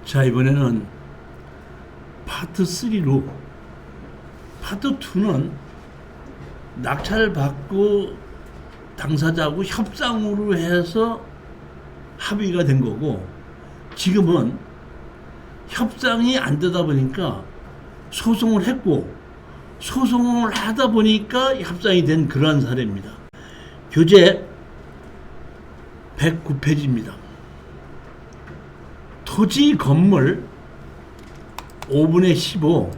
자, 이번에는 파트 3로, 파트 2는 낙찰 받고 당사자하고 협상으로 해서 합의가 된 거고, 지금은 협상이 안 되다 보니까 소송을 했고, 소송을 하다 보니까 협상이 된 그러한 사례입니다. 교재 109페이지입니다. 토지 건물 5분의 15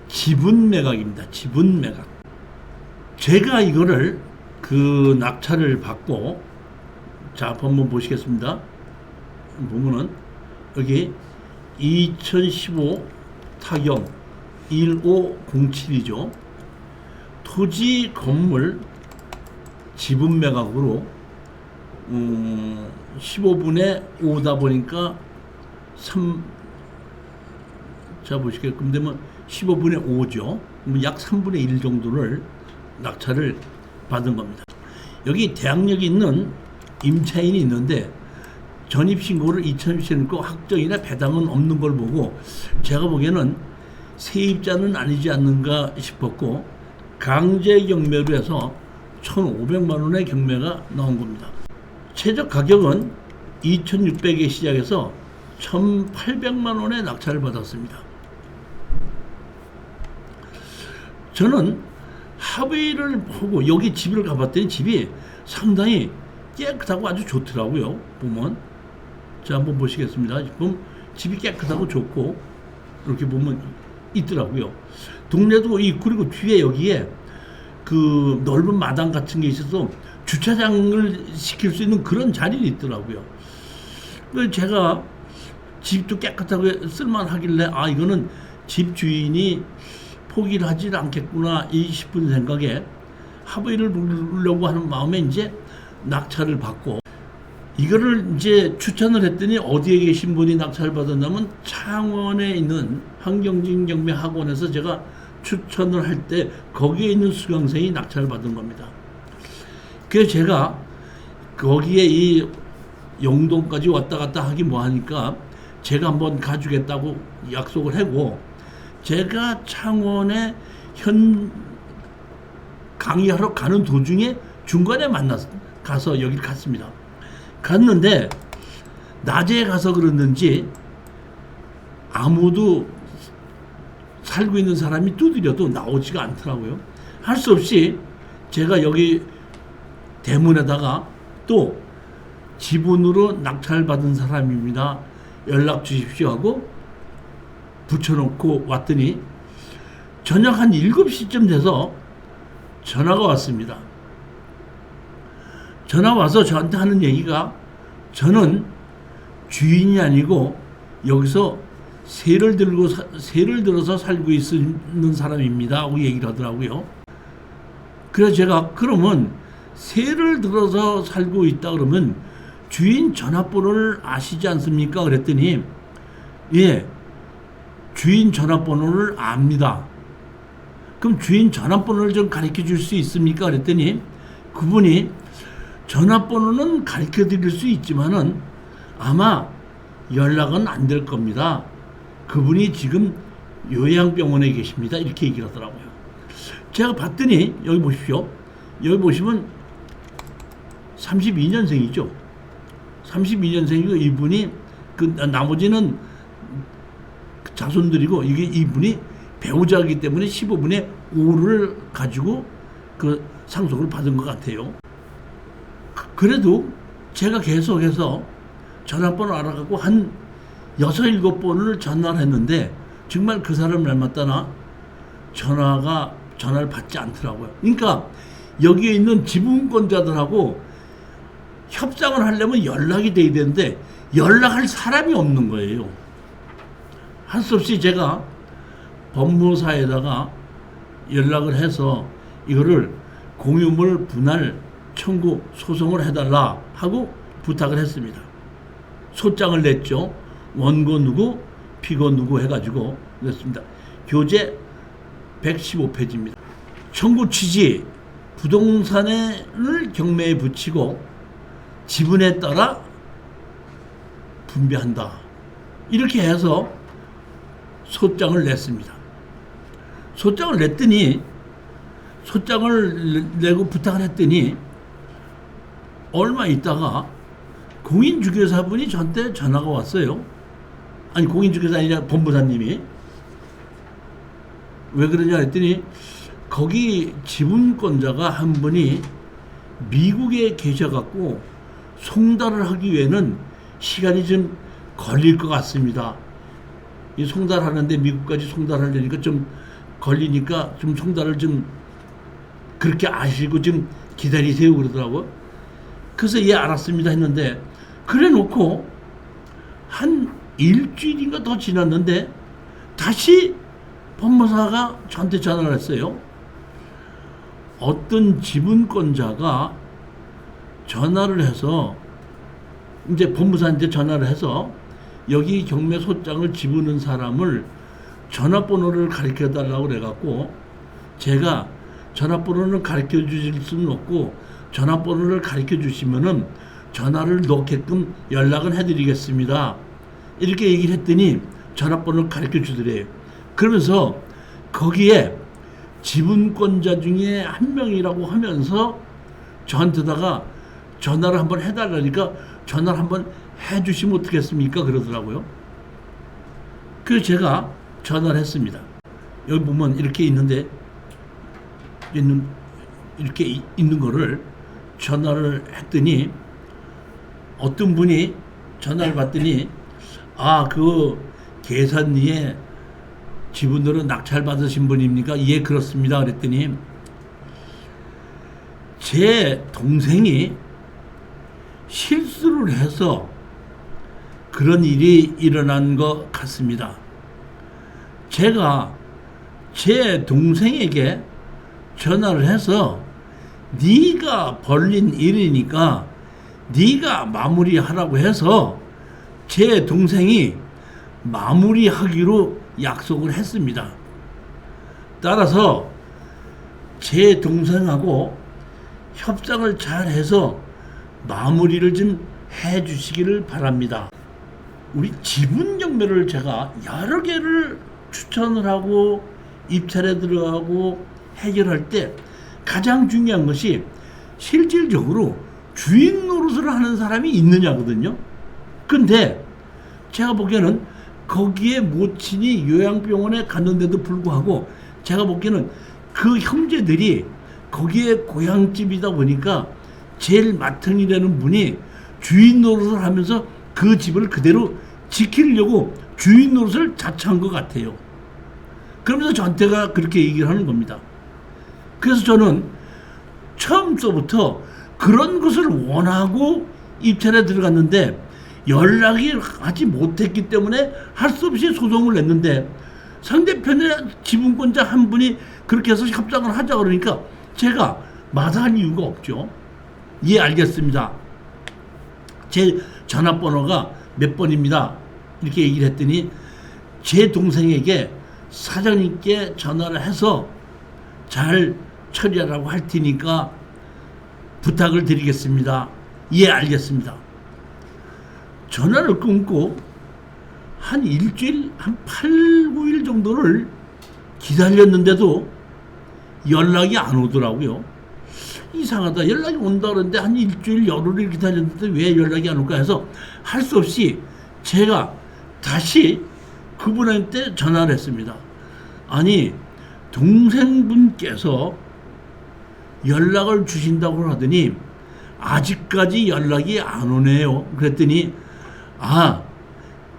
지분 매각입니다. 지분 매각. 제가 이거를 그 낙찰을 받고, 자, 한번 보시겠습니다. 보면은 여기 2015 타경 1507이죠. 토지 건물 지분 매각으로 15분의 5다 보니까 3, 자 보시게끔 되면 15분의 5죠. 약 3분의 1 정도를 낙찰을 받은 겁니다. 여기 대항력이 있는 임차인이 있는데 전입신고를 2017년 했고 확정이나 배당은 없는 걸 보고 제가 보기에는 세입자는 아니지 않는가 싶었고, 강제 경매로 해서 1,500만 원의 경매가 나온 겁니다. 최저 가격은 2,600에 시작해서 1,800만 원의 낙찰을 받았습니다. 저는 합의를 보고 여기 집을 가봤더니 집이 상당히 깨끗하고 아주 좋더라고요. 보면, 자, 한번 보시겠습니다. 지금 집이 깨끗하고 좋고 이렇게 보면 있더라고요. 동네도 그리고 뒤에 여기에 그 넓은 마당 같은 게 있어서 주차장을 시킬 수 있는 그런 자리가 있더라고요. 그래서 제가 집도 깨끗하게 쓸만하길래 이거는 집 주인이 포기를 하지 않겠구나 싶은 생각에 합의를 보려고 하는 마음에 이제 낙찰을 받고, 이거를 이제 추천을 했더니 어디에 계신 분이 낙찰을 받았냐면 창원에 있는 환경진경매학원에서 제가 추천을 할 때 거기에 있는 수강생이 낙찰을 받은 겁니다. 그래서 제가 거기에 이 영동까지 왔다 갔다 하기 뭐하니까 제가 한번 가주겠다고 약속을 하고, 제가 창원에 강의하러 가는 도중에 중간에 가서 여기를 갔습니다. 갔는데 낮에 가서 그랬는지 아무도 살고 있는 사람이 두드려도 나오지가 않더라고요. 할 수 없이 제가 여기 대문에다가 또 지분으로 낙찰받은 사람입니다, 연락 주십시오 하고 붙여놓고 왔더니 저녁 한 7시쯤 돼서 전화가 왔습니다. 전화 와서 저한테 하는 얘기가, 저는 주인이 아니고 여기서 세를 들어서 살고 있는 사람입니다 하고 얘기를 하더라고요. 그래서 제가, 그러면 세를 들어서 살고 있다 그러면 주인 전화번호를 아시지 않습니까? 그랬더니 예, 주인 전화번호를 압니다. 그럼 주인 전화번호를 좀 가르쳐 줄 수 있습니까? 그랬더니 그분이 전화번호는 가르쳐 드릴 수 있지만은 아마 연락은 안 될 겁니다. 그분이 지금 요양병원에 계십니다. 이렇게 얘기를 하더라고요. 제가 봤더니 여기 보십시오. 여기 보시면 32년생이죠. 32년생이고 이분이 나머지는 자손들이고 이분이 배우자이기 때문에 15분의 5를 가지고 그 상속을 받은 것 같아요. 그래도 제가 계속해서 전화번호 알아가고 한 6, 7번을 전화를 했는데 정말 그 사람 닮았다나 전화를 받지 않더라고요. 그러니까 여기에 있는 지분권자들하고 협상을 하려면 연락이 돼야 되는데 연락할 사람이 없는 거예요. 할 수 없이 제가 법무사에다가 연락을 해서 이거를 공유물 분할 청구 소송을 해달라 하고 부탁을 했습니다. 소장을 냈죠. 원고 누구, 피고 누구 해가지고 냈습니다. 교재 115페이지입니다. 청구 취지, 부동산을 경매에 붙이고 지분에 따라 분배한다. 이렇게 해서 소장을 냈습니다. 소장을 냈더니 소장을 내고 부탁을 했더니 얼마 있다가 공인중개사분이 저한테 전화가 왔어요. 아니 공인중개사 아니라 법무사님이. 왜 그러냐 했더니 거기 지분권자가 한 분이 미국에 계셔갖고 송달을 하기 위해는 시간이 좀 걸릴 것 같습니다. 이 송달하는데 미국까지 송달하려니까 좀 걸리니까 좀 송달을 좀 그렇게 아시고 좀 기다리세요 그러더라고요. 그래서 예 알았습니다 했는데 그래 놓고 한 일주일인가 더 지났는데 다시 법무사가 저한테 전화를 했어요. 어떤 지분권자가 전화를 해서 이제 법무사한테 전화를 해서 여기 경매 소장을 집으는 사람을 전화번호를 가르쳐 달라고 그래갖고 제가 전화번호를 가르쳐 주실 수는 없고 전화번호를 가르쳐 주시면은 전화를 놓게끔 연락은 해드리겠습니다. 이렇게 얘기를 했더니 전화번호를 가르쳐 주더래요. 그러면서 거기에 지분권자 중에 한 명이라고 하면서 저한테다가 전화를 한번 해달라니까 전화를 한번 해주시면 어떻겠습니까? 그러더라고요. 그래서 제가 전화를 했습니다. 여기 보면 이렇게 이렇게 있는 거를 전화를 했더니 어떤 분이 전화를 받더니 그 계산리에 지분으로 낙찰 받으신 분입니까? 예 그렇습니다. 그랬더니 제 동생이 실수를 해서 그런 일이 일어난 것 같습니다. 제가 제 동생에게 전화를 해서 네가 벌린 일이니까 네가 마무리하라고 해서 제 동생이 마무리하기로 약속을 했습니다. 따라서 제 동생하고 협상을 잘 해서 마무리를 좀 해 주시기를 바랍니다. 우리 지분 경매를 제가 여러 개를 추천을 하고 입찰에 들어가고 해결할 때 가장 중요한 것이 실질적으로 주인 노릇을 하는 사람이 있느냐거든요. 근데 제가 보기에는 거기에 모친이 요양병원에 갔는데도 불구하고 제가 보기에는 그 형제들이 거기에 고향집이다 보니까 제일 맏형이라는 분이 주인 노릇을 하면서 그 집을 그대로 지키려고 주인 노릇을 자처한 것 같아요. 그러면서 저한테가 그렇게 얘기를 하는 겁니다. 그래서 저는 처음서부터 그런 것을 원하고 입찰에 들어갔는데 연락이 하지 못했기 때문에 할 수 없이 소송을 냈는데 상대편의 지분권자 한 분이 그렇게 해서 협상을 하자 그러니까 제가 마다할 이유가 없죠. 예 알겠습니다. 제 전화번호가 몇 번입니다. 이렇게 얘기를 했더니 제 동생에게 사장님께 전화를 해서 잘 처리하라고 할 테니까 부탁을 드리겠습니다. 예 알겠습니다. 전화를 끊고 한 일주일, 한 8, 9일 정도를 기다렸는데도 연락이 안 오더라고요. 이상하다. 연락이 온다 그러는데 한 일주일, 열흘을 기다렸는데 왜 연락이 안 올까 해서 할 수 없이 제가 다시 그분한테 전화를 했습니다. 아니, 동생분께서 연락을 주신다고 하더니 아직까지 연락이 안 오네요. 그랬더니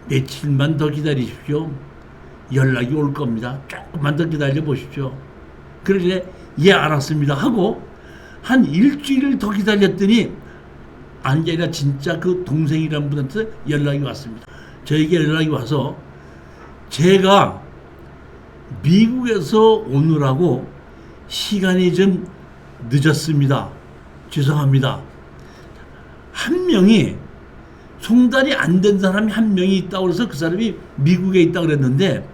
며칠만 더 기다리십시오. 연락이 올 겁니다. 조금만 더 기다려 보십시오. 그러길래 예 알았습니다 하고 한 일주일을 더 기다렸더니 아니라 진짜 그 동생이라는 분한테 연락이 왔습니다. 저에게 연락이 와서 제가 미국에서 오느라고 시간이 좀 늦었습니다. 죄송합니다. 한 명이 송달이 안 된 사람이 한 명이 있다고 그래서 그 사람이 미국에 있다고 그랬는데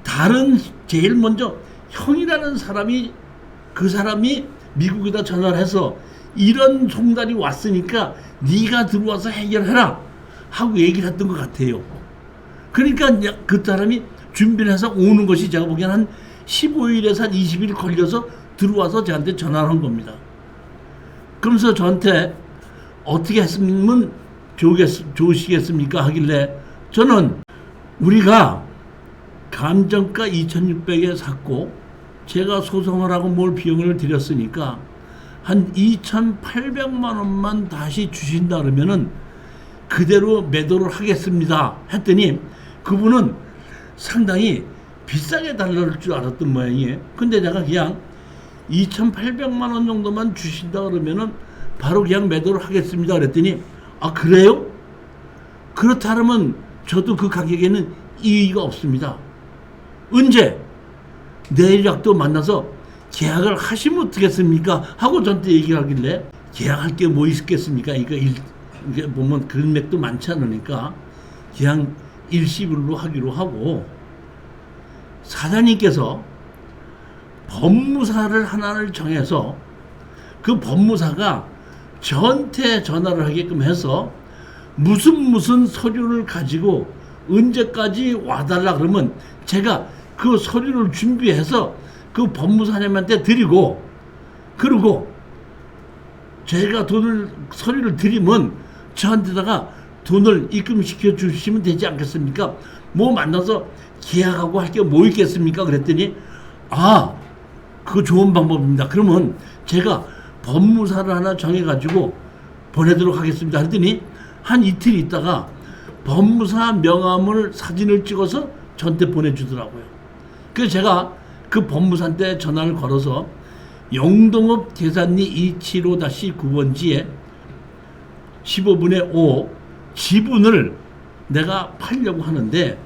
다른 제일 먼저 형이라는 사람이 그 사람이 미국에다 전화를 해서 이런 송달이 왔으니까 네가 들어와서 해결해라 하고 얘기를 했던 것 같아요. 그러니까 그 사람이 준비를 해서 오는 것이 제가 보기에는 한 15일에서 한 20일 걸려서 들어와서 저한테 전화를 한 겁니다. 그러면서 저한테 어떻게 했으면 좋으시겠습니까? 하길래 저는 우리가 감정가 2,600에 샀고 제가 소송을 하고 뭘 비용을 들였으니까 한 2,800만 원만 다시 주신다 그러면은 그대로 매도를 하겠습니다 했더니 그분은 상당히 비싸게 달랄 줄 알았던 모양이에요. 근데 내가 그냥 2,800만 원 정도만 주신다 그러면은 바로 그냥 매도를 하겠습니다 그랬더니 아 그래요? 그렇다 그러면 저도 그 가격에는 이의가 없습니다. 언제? 내일이라도 만나서 계약을 하시면 어떻겠습니까? 하고 저한테 얘기를 하길래 계약할 게 뭐 있겠습니까? 이게 보면 금액도 많지 않으니까 그냥 일시불로 하기로 하고 사장님께서 법무사를 하나를 정해서 그 법무사가 저한테 전화를 하게끔 해서 무슨 서류를 가지고 언제까지 와달라 그러면 제가 그 서류를 준비해서 그 법무사님한테 드리고 그리고 제가 서류를 드리면 저한테다가 돈을 입금시켜 주시면 되지 않겠습니까? 뭐 만나서 계약하고 할 게 뭐 있겠습니까? 그랬더니 아 그거 좋은 방법입니다. 그러면 제가 법무사를 하나 정해가지고 보내도록 하겠습니다. 했더니 한 이틀 있다가 법무사 명함을 사진을 찍어서 저한테 보내주더라고요. 그래서 제가 그 법무사한테 전화를 걸어서 영동읍 계산리 275-9번지에 15분의 5 지분을 내가 팔려고 하는데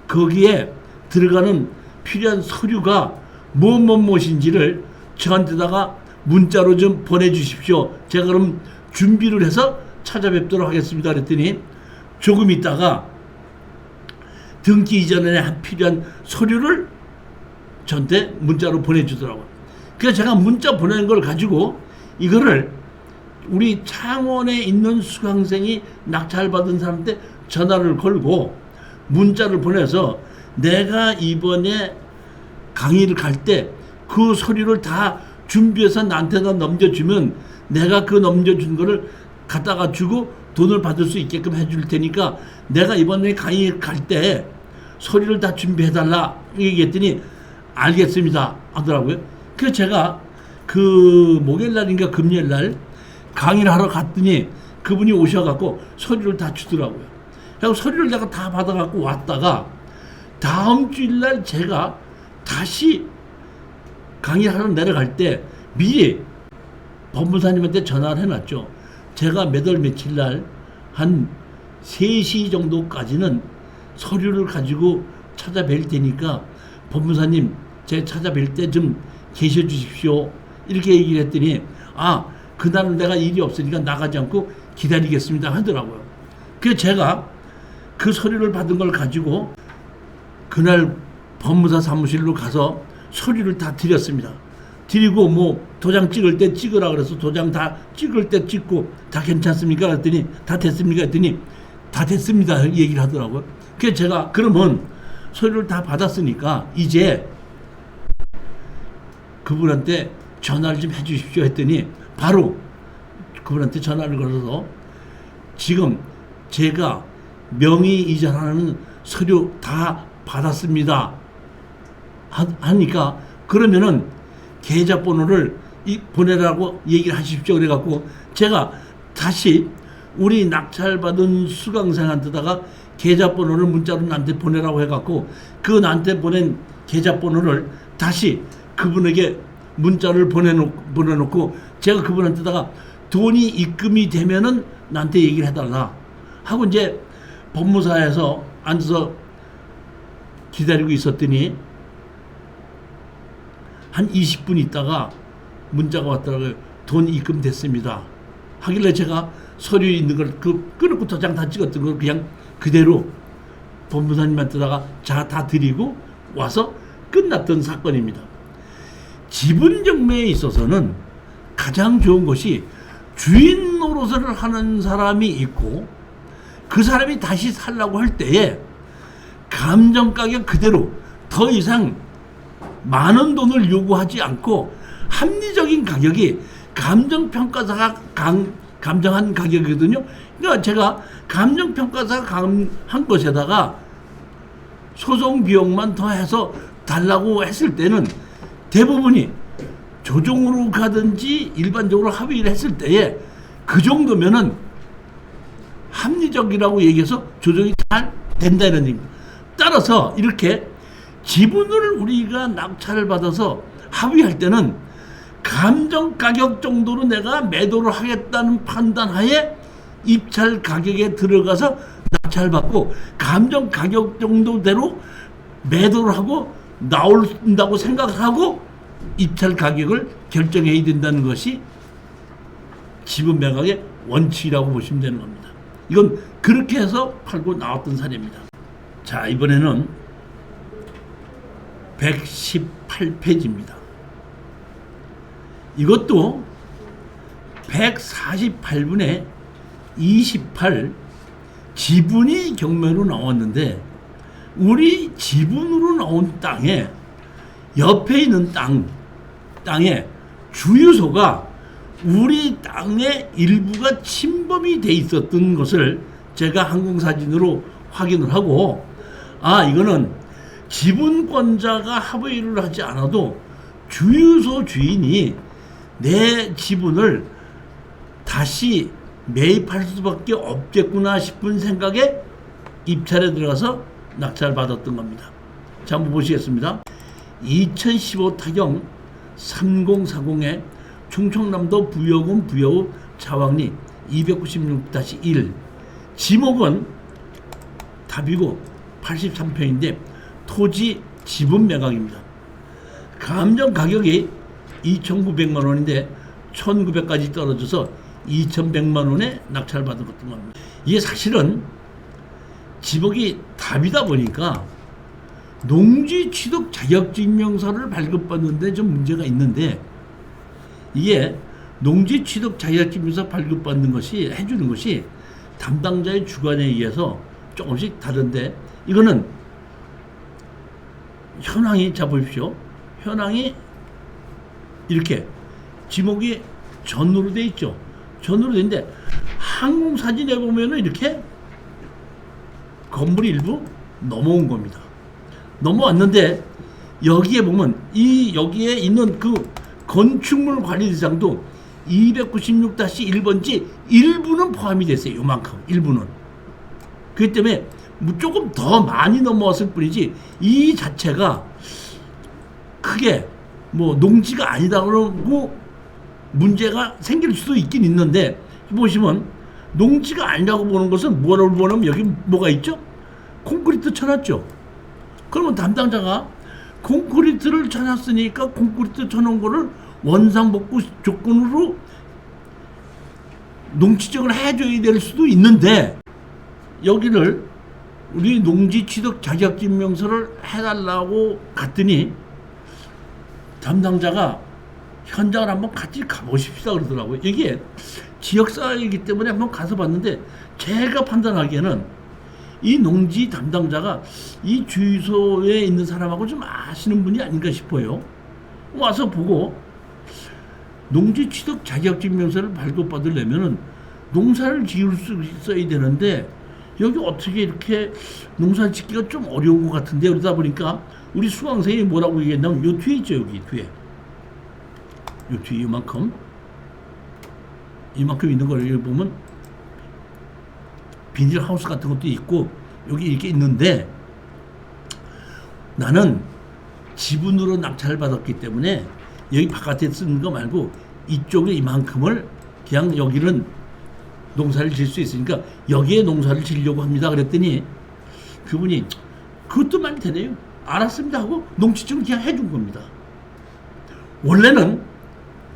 거기에 들어가는 필요한 서류가 무엇인지를 저한테다가 문자로 좀 보내주십시오. 제가 그럼 준비를 해서 찾아뵙도록 하겠습니다. 그랬더니 조금 있다가 등기 이전에 필요한 서류를 저한테 문자로 보내주더라고요. 그래서 제가 문자 보내는 걸 가지고 이거를 우리 창원에 있는 수강생이 낙찰받은 사람한테 전화를 걸고 문자를 보내서 내가 이번에 강의를 갈 때 그 서류를 다 준비해서 나한테다 넘겨주면 내가 그 넘겨준 거를 갖다가 주고 돈을 받을 수 있게끔 해줄 테니까 내가 이번에 강의 갈 때 서류를 다 준비해달라 얘기했더니 알겠습니다 하더라고요. 그래서 제가 그 목요일날인가 금요일날 강의를 하러 갔더니 그분이 오셔갖고 서류를 다 주더라고요. 그래서 서류를 내가 다 받아갖고 왔다가 다음 주일날 제가 다시 강의하러 내려갈 때 미리 법무사님한테 전화를 해놨죠. 제가 몇 월 며칠 날 한 3시 정도까지는 서류를 가지고 찾아뵐 테니까 법무사님 제가 찾아뵐 때 좀 계셔 주십시오. 이렇게 얘기를 했더니 아 그날은 내가 일이 없으니까 나가지 않고 기다리겠습니다 하더라고요. 그래서 제가 그 서류를 받은 걸 가지고 그날 법무사 사무실로 가서 서류를 다 드렸습니다. 드리고 뭐 도장 찍을 때 찍으라 그래서 도장 다 찍을 때 찍고 다 괜찮습니까? 그랬더니 다 됐습니까? 했더니 다 됐습니다 얘기를 하더라고요. 그래서 제가 그러면 서류를 다 받았으니까 이제 그분한테 전화를 좀 해주십시오 했더니 바로 그분한테 전화를 걸어서 지금 제가 명의 이전하는 서류 다 받았습니다 하니까 그러면은 계좌번호를 보내라고 얘기를 하십시오 그래갖고 제가 다시 우리 낙찰받은 수강생한테다가 계좌번호를 문자로 나한테 보내라고 해갖고 그 나한테 보낸 계좌번호를 다시 그분에게 문자를 보내놓고 제가 그분한테다가 돈이 입금이 되면은 나한테 얘기를 해달라 하고 이제 법무사에서 앉아서 기다리고 있었더니 한 20분 있다가 문자가 왔더라고요. 돈 입금됐습니다 하길래 제가 서류 있는 걸 끊고 도장 다 찍었던 걸 그냥 그대로 법무사님한테다가 다 드리고 와서 끝났던 사건입니다. 지분 경매에 있어서는 가장 좋은 것이 주인 노릇을 하는 사람이 있고 그 사람이 다시 살라고 할 때에 감정가격 그대로 더 이상 많은 돈을 요구하지 않고 합리적인 가격이 감정평가사가 감정한 가격이거든요. 그러니까 제가 감정평가사가 한 것에다가 소송 비용만 더해서 달라고 했을 때는 대부분이 조정으로 가든지 일반적으로 합의를 했을 때에 그 정도면은 합리적이라고 얘기해서 조정이 잘 된다는 얘기입니다. 따라서 이렇게 지분을 우리가 낙찰을 받아서 합의할 때는 감정 가격 정도로 내가 매도를 하겠다는 판단하에 입찰 가격에 들어가서 낙찰 받고 감정 가격 정도대로 매도를 하고 나온다고 생각하고 입찰 가격을 결정해야 된다는 것이 지분 매각의 원칙이라고 보시면 되는 겁니다. 이건 그렇게 해서 팔고 나왔던 사례입니다. 자, 이번에는 118페이지입니다. 이것도 148분의 28 지분이 경매로 나왔는데 우리 지분으로 나온 땅에 옆에 있는 땅에 주유소가 우리 땅의 일부가 침범이 돼 있었던 것을 제가 항공사진으로 확인을 하고 이거는 지분권자가 합의를 하지 않아도 주유소 주인이 내 지분을 다시 매입할 수밖에 없겠구나 싶은 생각에 입찰에 들어가서 낙찰 받았던 겁니다. 자, 한번 보시겠습니다. 2015 타경 3040의 충청남도 부여군 부여읍 자왕리 296-1 지목은 답이고 83평인데 토지 지분 매각입니다. 감정 가격이 2,900만 원인데 1,900까지 떨어져서 2,100만 원에 낙찰 받은 것도 겁니다. 이게 사실은 지목이 답이다 보니까 농지 취득 자격증명서를 발급받는데 좀 문제가 있는데 이게 농지 취득 자격증명서 발급받는 것이 해주는 것이 담당자의 주관에 의해서 조금씩 다른데 이거는 현황이 자 보십시오. 현황이 이렇게 지목이 전으로 돼 있죠. 전으로 돼 있는데 항공사진에 보면은 이렇게 건물이 일부 넘어온 겁니다. 넘어왔는데 여기에 보면 여기에 있는 그 건축물 관리 대상도 296-1번지 일부는 포함이 됐어요. 요만큼 일부는. 그렇기 때문에 조금 더 많이 넘어왔을 뿐이지 이 자체가 크게 뭐 농지가 아니다 그러고 문제가 생길 수도 있긴 있는데 보시면 농지가 아니라고 보는 것은 뭐라고 보면 여기 뭐가 있죠? 콘크리트 쳐놨죠. 그러면 담당자가 콘크리트를 쳐놨으니까 콘크리트 쳐놓은 거를 원상복구 조건으로 농지적으로 해줘야 될 수도 있는데 여기를 우리 농지 취득 자격증명서를 해달라고 갔더니 담당자가 현장을 한번 같이 가보십시다 그러더라고요. 이게 지역사회이기 때문에 한번 가서 봤는데 제가 판단하기에는 이 농지 담당자가 이 주유소에 있는 사람하고 좀 아시는 분이 아닌가 싶어요. 와서 보고 농지 취득 자격증명서를 발급받으려면은 농사를 지을 수 있어야 되는데 여기 어떻게 이렇게 농사 짓기가 좀 어려운 것 같은데 그러다 보니까 우리 수강생이 뭐라고 얘기했냐면 요 뒤에 있죠. 여기 뒤에 요 뒤에 이만큼 있는 걸 여기 보면 비닐하우스 같은 것도 있고 여기 이렇게 있는데 나는 지분으로 낙찰을 받았기 때문에 여기 바깥에 쓰는 거 말고 이쪽에 이만큼을 그냥 여기는 농사를 지을 수 있으니까 여기에 농사를 지으려고 합니다. 그랬더니 그분이 그것도 많이 되네요. 알았습니다 하고 농지증을 그냥 해준 겁니다. 원래는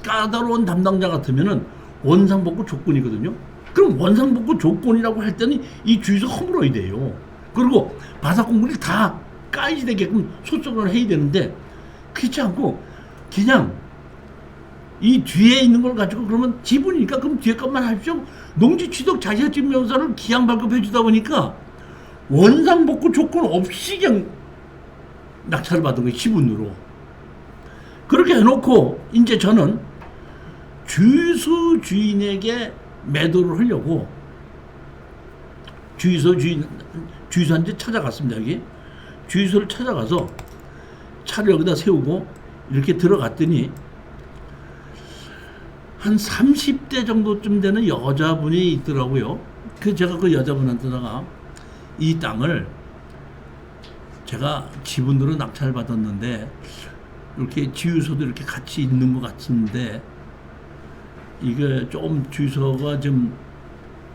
까다로운 담당자 같으면은 원상복구 조건이거든요. 그럼 원상복구 조건이라고 할 때는 이 주유소 허물어야 돼요. 그리고 바닥 공구를 다 까이지 되게끔 소송을 해야 되는데 그렇지 않고 그냥 이 뒤에 있는 걸 가지고 그러면 지분이니까 그럼 뒤에 것만 하십시오. 농지 취득 자격증명서를 기한 발급해 주다 보니까 원상복구 조건 없이 그냥 낙찰을 받은 거예요. 지분으로. 그렇게 해놓고 이제 저는 주유소 주인에게 매도를 하려고 주유소한테 찾아갔습니다. 여기 주유소를 찾아가서 차를 여기다 세우고 이렇게 들어갔더니 한 30대 정도쯤 되는 여자분이 있더라고요. 그 제가 그 여자분한테다가 이 땅을 제가 지분으로 낙찰 받았는데 이렇게 주유소도 이렇게 같이 있는 것 같은데 이게 좀 주유소가 좀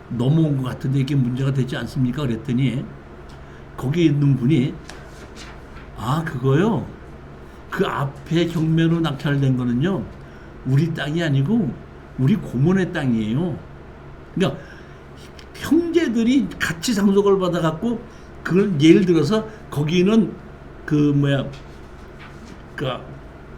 넘어온 것 같은데 이게 문제가 되지 않습니까? 그랬더니 거기 있는 분이 그거요. 그 앞에 경매로 낙찰된 거는요. 우리 땅이 아니고 우리 고모네 땅이에요. 그러니까 형제들이 같이 상속을 받아갖고 그걸 예를 들어서 거기는 그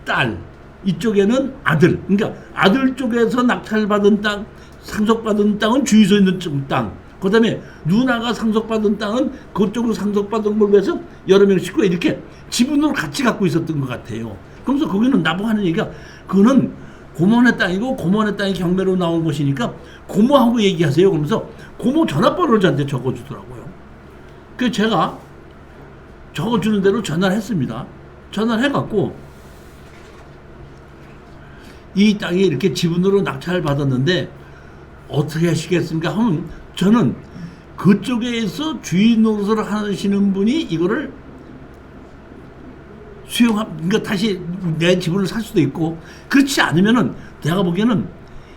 딸 이쪽에는 아들. 그러니까 아들 쪽에서 낙찰받은 땅, 상속받은 땅은 주유소 있는 땅. 그다음에 누나가 상속받은 땅은 그쪽으로 상속받은 걸 위해서 여러 명 식구가 이렇게 지분으로 같이 갖고 있었던 것 같아요. 그러면서 거기는 나보고 하는 얘기가 그거는 고모네 땅이고 고모네 땅이 경매로 나온 곳이니까 고모하고 얘기하세요. 그러면서 고모 전화번호를 저한테 적어주더라고요. 그래서 제가 적어주는 대로 전화를 했습니다. 전화를 해갖고 이 땅이 이렇게 지분으로 낙찰을 받았는데 어떻게 하시겠습니까? 하면 저는 그쪽에서 주인 노릇을 하시는 분이 이거를 그러니까 다시 내 지분을 살 수도 있고 그렇지 않으면은 내가 보기에는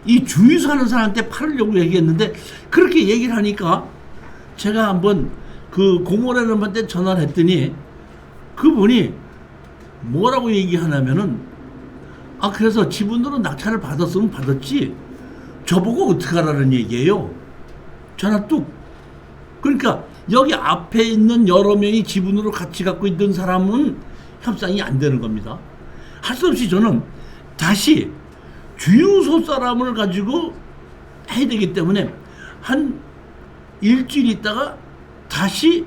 이 주유소 하는 사람한테 팔으려고 얘기했는데 그렇게 얘기를 하니까 제가 한번 그 고모라는 분한테 전화를 했더니 그분이 뭐라고 얘기하냐면은 그래서 지분으로 낙찰을 받았으면 받았지 저보고 어떡하라는 얘기예요. 전화 뚝. 그러니까 여기 앞에 있는 여러 명이 지분으로 같이 갖고 있던 사람은 협상이 안 되는 겁니다. 할 수 없이 저는 다시 주유소 사람을 가지고 해야 되기 때문에 한 일주일 있다가 다시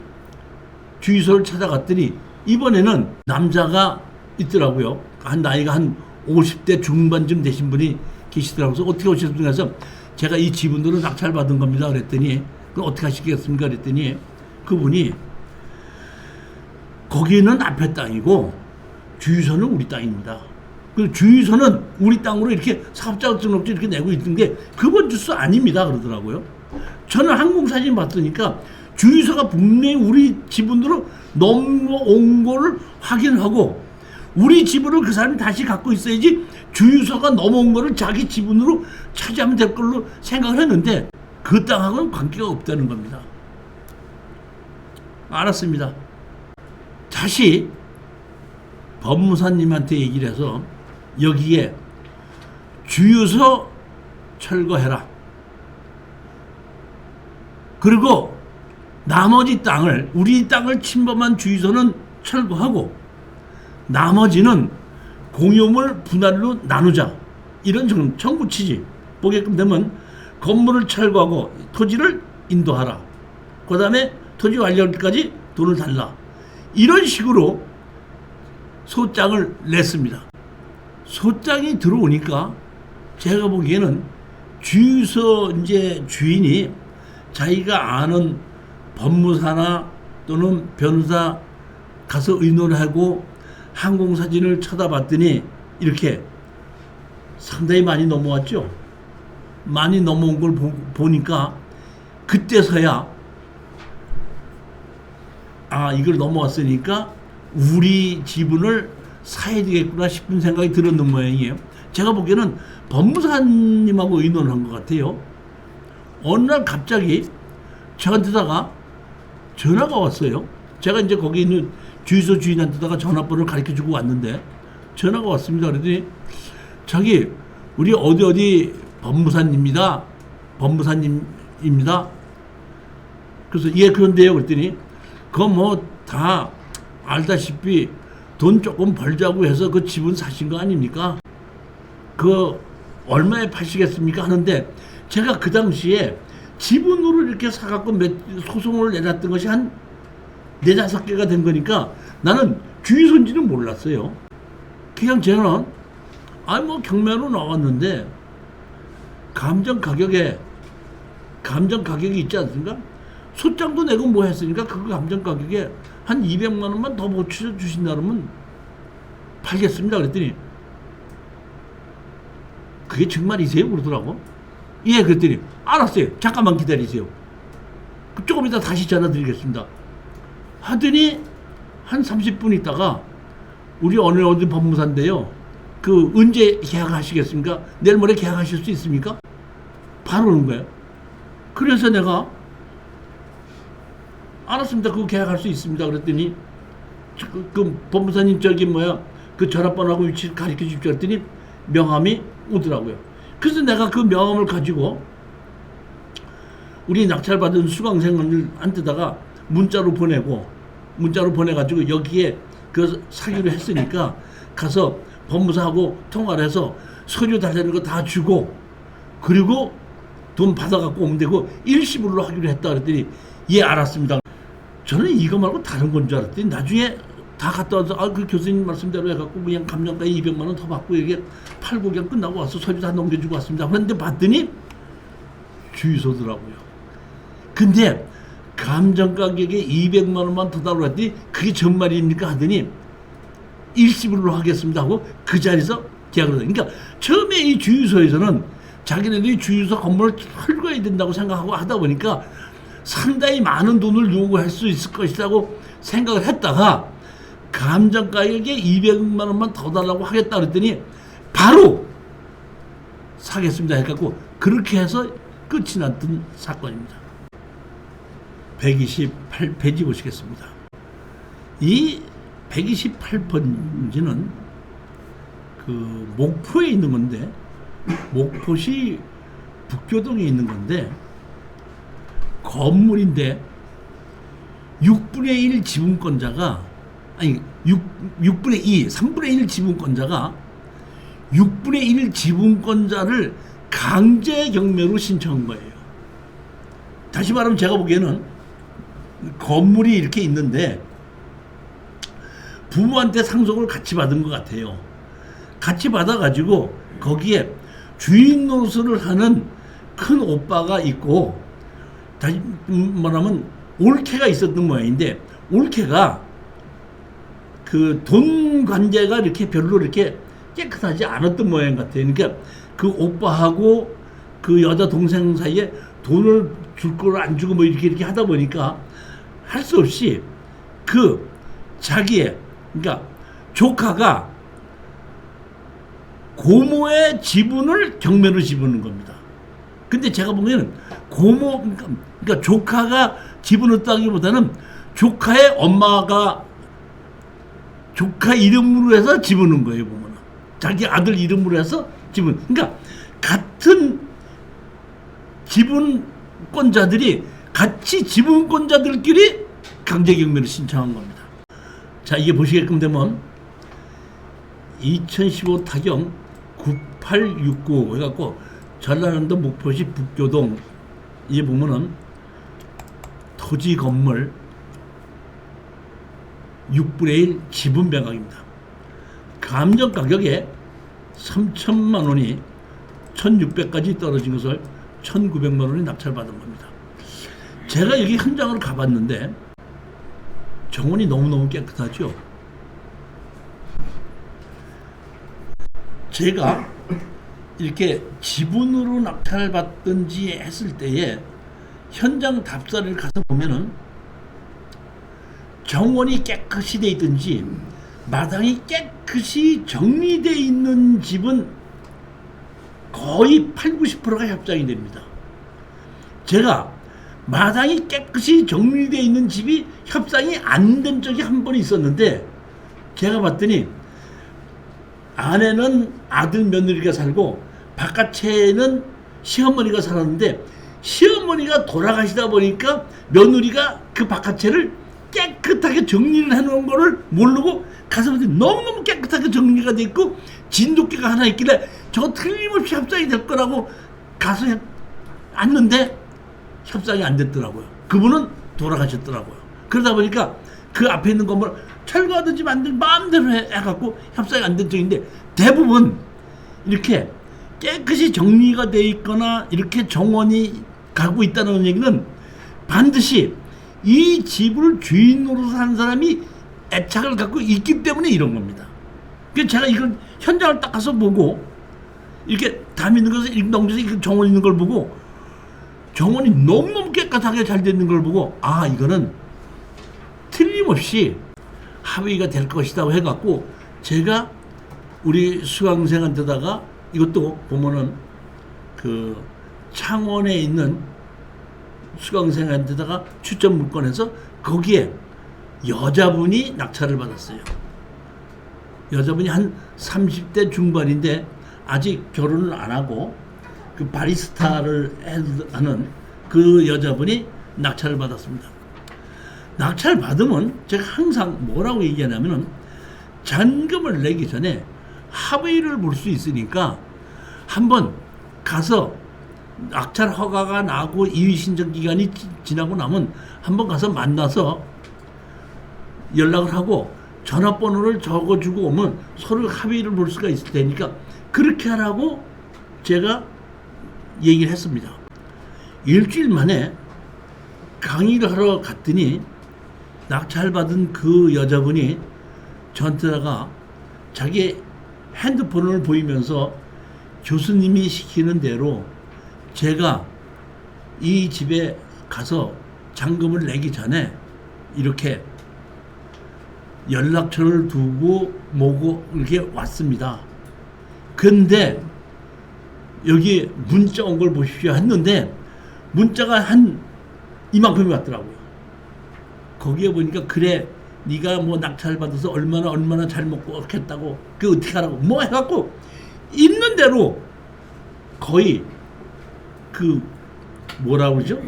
주유소를 찾아갔더니 이번에는 남자가 있더라고요. 나이가 한 50대 중반쯤 되신 분이 계시더라고요. 그래서 어떻게 오셨습니까? 해서 제가 이 지분으로 낙찰받은 겁니다. 그랬더니 그럼 어떻게 하시겠습니까? 그랬더니 그분이 거기는 앞에 땅이고 주유소는 우리 땅입니다. 그 주유소는 우리 땅으로 이렇게 사업자 등록증 이렇게 내고 있는 게 그번 주소 아닙니다. 그러더라고요. 저는 항공사진 봤으니까 주유소가 분명히 우리 지분으로 넘어온 거를 확인하고 우리 지분을 그 사람이 다시 갖고 있어야지 주유소가 넘어온 거를 자기 지분으로 차지하면 될 걸로 생각을 했는데 그 땅하고는 관계가 없다는 겁니다. 알았습니다. 다시 법무사님한테 얘기를 해서 여기에 주유소 철거해라. 그리고 나머지 땅을 우리 땅을 침범한 주유소는 철거하고 나머지는 공유물 분할로 나누자. 이런 청구 취지 보게끔 되면 건물을 철거하고 토지를 인도하라. 그 다음에 토지 완료까지 돈을 달라. 이런 식으로 소장을 냈습니다. 소장이 들어오니까 제가 보기에는 주유소 이제 주인이 자기가 아는 법무사나 또는 변호사 가서 의논하고 항공사진을 쳐다봤더니 이렇게 상당히 많이 넘어왔죠. 많이 넘어온 걸 보니까 그때서야 이걸 넘어왔으니까 우리 지분을 사야 되겠구나 싶은 생각이 들었는 모양이에요. 제가 보기에는 법무사님하고 의논한 것 같아요. 어느 날 갑자기 저한테다가 전화가 왔어요. 제가 이제 거기 있는 주유소 주인한테다가 전화번호를 가르쳐주고 왔는데 전화가 왔습니다. 그랬더니 자기 우리 어디 법무사님입니다. 법무사님입니다. 그래서 예 그런데요. 그랬더니 그거 뭐 다 알다시피 돈 조금 벌자고 해서 그 지분 사신 거 아닙니까? 그 얼마에 파시겠습니까? 하는데 제가 그 당시에 지분으로 이렇게 사갖고 소송을 내놨던 것이 한 4-5개가 된 거니까 나는 주유소인지는 몰랐어요. 그냥 저는 뭐 경매로 나왔는데 감정 가격이 있지 않습니까? 소장도 내고 뭐 했으니까 그 감정 가격에 한 200만 원만 더 보충해 주신다면 팔겠습니다. 그랬더니 그게 정말이세요? 그러더라고. 예, 그랬더니 알았어요. 잠깐만 기다리세요. 조금 이따 다시 전화 드리겠습니다. 하더니 한 30분 있다가 우리 어디 법무사인데요. 그 언제 계약하시겠습니까? 내일 모레 계약하실 수 있습니까? 바로 오는 거예요. 그래서 내가 알았습니다. 그거 계약할 수 있습니다. 그랬더니 그 법무사님 그 전화번호하고 위치 가르쳐 주십시오. 그랬더니 명함이 오더라고요. 그래서 내가 그 명함을 가지고 우리 낙찰받은 수강생한테다가 문자로 보내가지고 여기에 그 사기로 했으니까 가서 법무사하고 통화를 해서 서류 달라는 거 다 주고 그리고 돈 받아갖고 오면 되고 일시불로 하기로 했다 그랬더니 예 알았습니다. 저는 이거 말고 다른 건 줄 알았더니 나중에 다 갔다 와서 그 교수님 말씀대로 해갖고 그냥 감정가에 200만 원 더 받고 이게 팔고 그냥 끝나고 와서 서류 다 넘겨주고 왔습니다. 그런데 봤더니 주유소더라고요. 근데 감정 가격에 200만 원만 더 달라고 했더니 그게 정말입니까 하더니 일시불로 하겠습니다 하고 그 자리에서 계약을 했어요. 그러니까 처음에 이 주유소에서는 자기네들이 주유소 건물을 헐거야 된다고 생각하고 하다 보니까 상당히 많은 돈을 요구할 수 있을 것이라고 생각을 했다가 감정 가격에 200만 원만 더 달라고 하겠다 그랬더니 바로 사겠습니다 해갖고 그렇게 해서 끝이 났던 사건입니다. 128페이지 보시겠습니다. 이 128번지는 그 목포에 있는 건데 목포시 북교동에 있는 건데 건물인데 6분의 1 지분권자가 6분의 2, 3분의 1 지분권자가 6분의 1 지분권자를 강제 경매로 신청한 거예요. 다시 말하면 제가 보기에는 건물이 이렇게 있는데 부모한테 상속을 같이 받은 것 같아요. 같이 받아가지고 거기에 주인 노릇을 하는 큰 오빠가 있고 다시 말하면 올케가 있었던 모양인데 올케가 그 돈 관계가 이렇게 별로 이렇게 깨끗하지 않았던 모양 같아요. 그러니까 그 오빠하고 그 여자 동생 사이에 돈을 줄 걸 안 주고 뭐 이렇게 하다 보니까 할 수 없이 그 자기의 그러니까 조카가 고모의 지분을 경매로 집어넣는 겁니다. 근데 제가 보면 그러니까 조카가 집어넣었다기보다는 조카의 엄마가 조카 이름으로 해서 집어넣은 거예요. 보면 자기 아들 이름으로 해서 그러니까 같은 지분권자들이 같이 지분권자들끼리 강제경매를 신청한 겁니다. 자, 이게 보시게끔 되면 2015 타경 9869 해갖고 전라남도 목포시 북교동 이 보면은 토지 건물 6분의 1 지분 매각입니다. 감정 가격에 3천만 원이 1600까지 떨어진 것을 1900만 원이 낙찰받은 겁니다. 제가 여기 현장을 가봤는데 정원이 너무너무 깨끗하죠. 제가 이렇게 지분으로 낙찰받든지 했을 때에 현장 답사를 가서 보면은 정원이 깨끗이 돼 있든지 마당이 깨끗이 정리되어 있는 집은 거의 80~90%가 협상이 됩니다. 제가 마당이 깨끗이 정리되어 있는 집이 협상이 안 된 적이 한 번 있었는데 제가 봤더니 안에는 아들 며느리가 살고 바깥에는 시어머니가 살았는데 시어머니가 돌아가시다 보니까 며느리가 그 바깥에를 깨끗하게 정리를 해놓은 거를 모르고 가서 봤더니 너무너무 깨끗하게 정리가 돼 있고 진돗개가 하나 있길래 저거 틀림없이 협상이 될 거라고 가서 왔는데 협상이 안 됐더라고요. 그분은 돌아가셨더라고요. 그러다 보니까 그 앞에 있는 건물 철거하든지 만들 마음대로 해갖고 협상이 안 된 적인데, 대부분 이렇게 깨끗이 정리가 돼 있거나 이렇게 정원이 가고 있다는 얘기는 반드시 이 집을 주인으로 사는 사람이 애착을 갖고 있기 때문에 이런 겁니다. 그래서 제가 이걸 현장을 딱 가서 보고 이렇게 담 있는 것을 이렇게 넘겨서 정원 있는 걸 보고 정원이 너무너무 깨끗하게 잘 되는 걸 보고, 아, 이거는 틀림없이 합의가 될 것이다 해갖고 제가 우리 수강생한테다가, 이것도 보면은 그 창원에 있는 수강생한테다가 추천 물건에서 거기에 여자분이 낙찰을 받았어요. 여자분이 한 30대 중반인데 아직 결혼을 안 하고 그 바리스타를 하는 그 여자분이 낙찰을 받았습니다. 낙찰 받으면 제가 항상 뭐라고 얘기하냐면은, 잔금을 내기 전에 합의를 볼 수 있으니까 한번 가서 낙찰 허가가 나고 이의 신청 기간이 지나고 나면 한번 가서 만나서 연락을 하고 전화번호를 적어주고 오면 서로 합의를 볼 수가 있을 테니까 그렇게 하라고 제가 얘기를 했습니다. 일주일 만에 강의를 하러 갔더니 낙찰받은 그 여자분이 저한테다가 자기 핸드폰을 보이면서 교수님이 시키는 대로 제가 이 집에 가서 잔금을 내기 전에 이렇게 연락처를 두고 뭐고 이렇게 왔습니다. 근데 여기 문자 온 걸 보십시오 했는데 문자가 한 이만큼이 왔더라고요. 거기에 보니까, 그래 네가 뭐 낙찰 받아서 얼마나 잘 먹고 어떻게 했다고, 그 어떻게 하라고 뭐 해갖고 있는 대로 거의 그 뭐라 그러죠?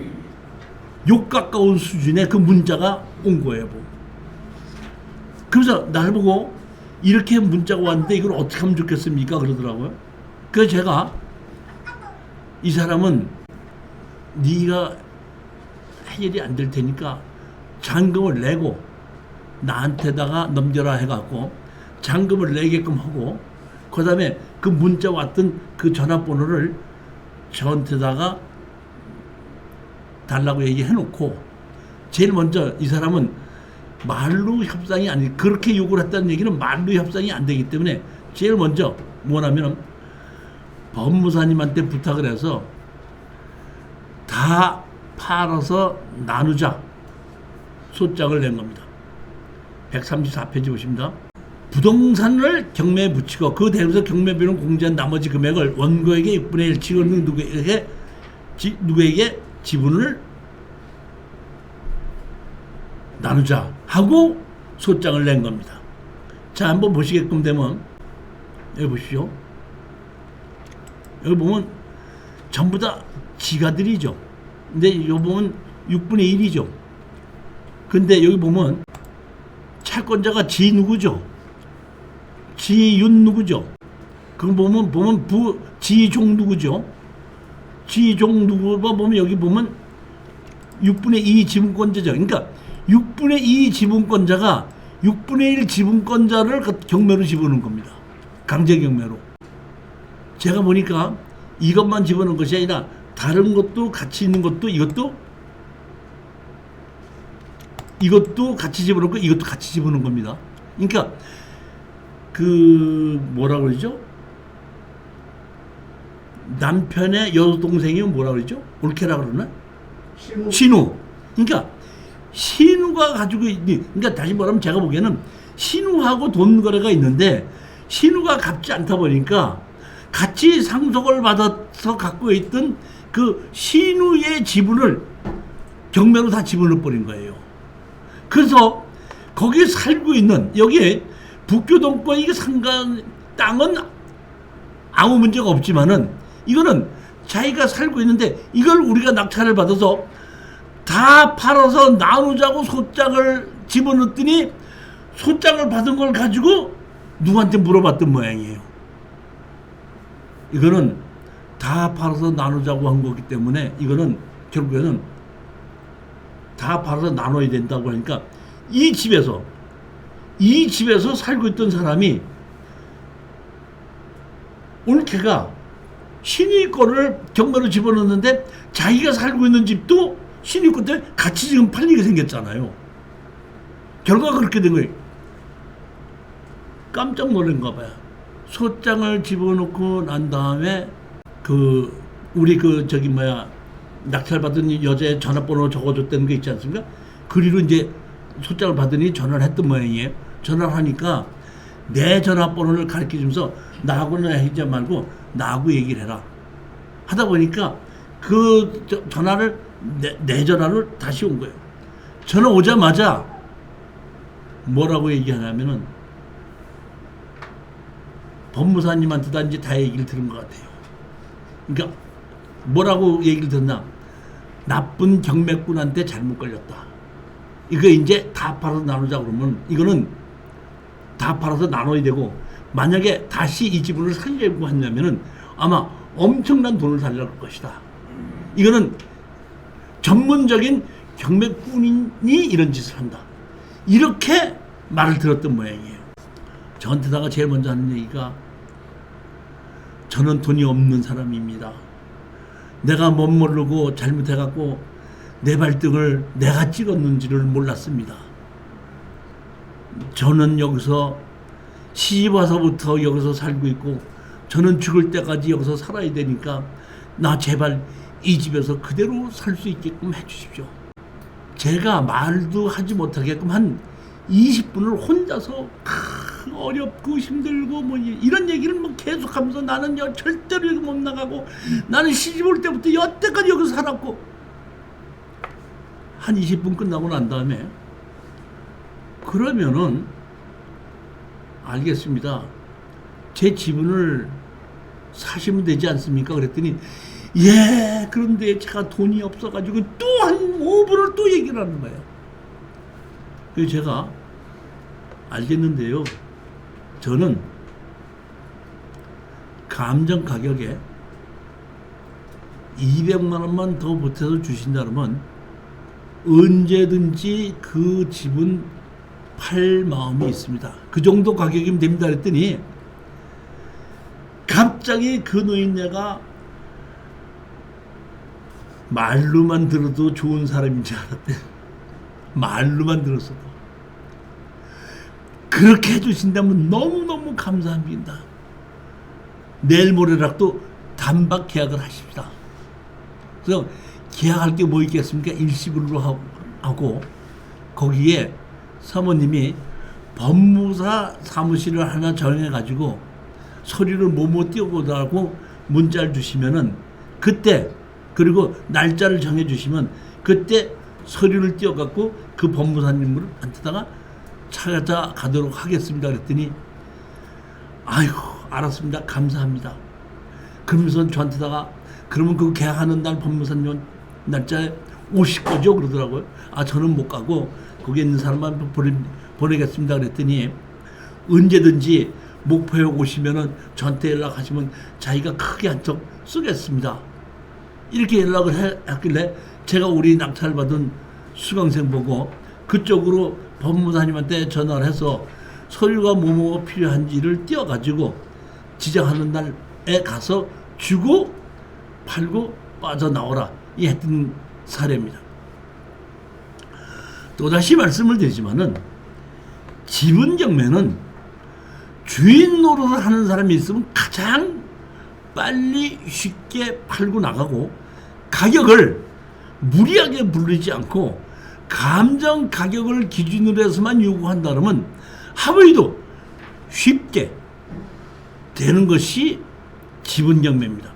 욕 가까운 수준의 그 문자가 온 거예요. 뭐. 그래서 날 보고 이렇게 문자가 왔는데 이걸 어떻게 하면 좋겠습니까? 그러더라고요. 그래서 제가, 이 사람은 네가 해결이 안 될 테니까 잔금을 내고 나한테다가 넘겨라 해갖고 잔금을 내게끔 하고, 그 다음에 그 문자 왔던 그 전화번호를 저한테다가 달라고 얘기해놓고, 제일 먼저 이 사람은 말로 협상이 아니, 그렇게 요구를 했다는 얘기는 말로 협상이 안 되기 때문에 제일 먼저 뭐냐면 법무사님한테 부탁을 해서 다 팔아서 나누자 소장을 낸 겁니다. 134페이지 보십니다. 부동산을 경매에 붙이고 그 대금에서 경매비용 공제한 나머지 금액을 원고에게 6분의 1 지원 누구에게 지분을 나누자 하고 소장을 낸 겁니다. 자, 한번 보시게끔 되면 여기 보시죠. 여기 보면 전부 다 지가들이죠. 근데 여기 보면 6분의 1이죠. 근데 여기 보면 채권자가 지 누구죠? 지윤 누구죠? 그거 보면 지종 누구죠? 지종 누구가 보면 여기 보면 6분의 2 지분권자죠. 그러니까 6분의 2 지분권자가 6분의 1 지분권자를 경매로 집어넣은 겁니다. 강제 경매로. 제가 보니까 이것만 집어넣은 것이 아니라 다른 것도 같이 있는 것도 이것도 같이 집어넣고 이것도 같이 집어넣은 겁니다. 그러니까 그 뭐라 그러죠? 남편의 여동생이 뭐라 그러죠? 올케라 그러나? 신우. 그러니까 신우가 가지고 그러니까 다시 말하면 제가 보기에는 신우하고 돈 거래가 있는데 신우가 갚지 않다 보니까 같이 상속을 받아서 갖고 있던 그 신우의 지분을 경매로 다 집어넣어 버린 거예요. 그래서 거기에 살고 있는 여기에 북교동권 이게 상간 땅은 아무 문제가 없지만은 이거는 자기가 살고 있는데 이걸 우리가 낙찰을 받아서 다 팔아서 나누자고 소장을 집어넣었더니 소장을 받은 걸 가지고 누구한테 물어봤던 모양이에요. 이거는 다 팔아서 나누자고 한 거기 때문에 이거는 결국에는 다 팔아서 나눠야 된다고 하니까 이 집에서 살고 있던 사람이 올케가 신위권을 경매로 집어넣는데 자기가 살고 있는 집도 신위권 때문에 같이 지금 팔리게 생겼잖아요. 결과가 그렇게 된 거예요. 깜짝 놀란가 봐요. 소장을 집어넣고 난 다음에 우리 낙찰받은 여자의 전화번호 적어줬다는 게 있지 않습니까? 그리로 이제 소장을 받으니 전화를 했던 모양이에요. 전화를 하니까 내 전화번호를 가르쳐 주면서 나하고는 하지 말고 나하고 얘기를 해라. 하다 보니까 그 전화를 내 전화를 다시 온 거예요. 전화 오자마자 뭐라고 얘기하냐면은 법무사님한테 다 얘기를 들은 것 같아요. 그러니까 뭐라고 얘기를 듣나? 나쁜 경매꾼한테 잘못 걸렸다. 이거 이제 다 팔아서 나누자 그러면 이거는 다 팔아서 나눠야 되고, 만약에 다시 이 지분을 살려고 한다면은 아마 엄청난 돈을 살려고 할 것이다. 이거는 전문적인 경매꾼이 이런 짓을 한다. 이렇게 말을 들었던 모양이에요. 저한테다가 제일 먼저 하는 얘기가, 저는 돈이 없는 사람입니다. 내가 못 모르고 잘못해갖고 내 발등을 내가 찍었는지를 몰랐습니다. 저는 여기서 시집 와서부터 여기서 살고 있고 저는 죽을 때까지 여기서 살아야 되니까 나 제발 이 집에서 그대로 살 수 있게끔 해주십시오. 제가 말도 하지 못하게끔 한 20분을 혼자서 어렵고 힘들고 뭐 이런 얘기를 뭐 계속하면서 나는 절대로 여기 못 나가고 나는 시집 올 때부터 여태까지 여기서 살았고, 한 20분 끝나고 난 다음에 그러면은 알겠습니다. 제 지분을 사시면 되지 않습니까? 그랬더니 예, 그런데 제가 돈이 없어가지고 또 한 5분을 또 얘기를 하는 거예요. 그래서 제가 알겠는데요. 저는 감정 가격에 200만 원만 더 보태서 주신다면 언제든지 그 집은 팔 마음이 있습니다. 그 정도 가격이면 됩니다. 그랬더니 갑자기 그 노인네가 말로만 들어도 좋은 사람인 줄 알았대. 말로만 들었어도. 그렇게 해주신다면 너무너무 감사합니다. 내일 모레라도 단박 계약을 하십시다. 그래서 계약할 게 뭐 있겠습니까? 일시불로 하고 거기에 사모님이 법무사 사무실을 하나 정해가지고 서류를 뭐뭐 띄워보라고 문자를 주시면은 그때, 그리고 날짜를 정해주시면 그때 서류를 띄워갖고 그 법무사님한테다가 찾아가도록 하겠습니다. 그랬더니 아이고 알았습니다. 감사합니다. 그러면서 저한테다가 그러면 그 계약하는 날 법무사님 날짜에 오실 거죠? 그러더라고요. 아 저는 못 가고 거기 있는 사람만 보내겠습니다. 그랬더니 언제든지 목포에 오시면은 저한테 연락하시면 자기가 크게 한턱 쓰겠습니다. 이렇게 연락을 했길래 제가 우리 낙찰 받은 수강생 보고 그쪽으로 법무사님한테 전화를 해서 서류가 뭐뭐 필요한지를 띄워가지고 지정하는 날에 가서 주고 팔고 빠져나오라 이 했던 사례입니다. 또다시 말씀을 드리지만은 지분 경매는 주인 노릇을 하는 사람이 있으면 가장 빨리 쉽게 팔고 나가고 가격을 무리하게 부르지 않고 감정 가격을 기준으로 해서만 요구한다면 하루에도 쉽게 되는 것이 지분 경매입니다.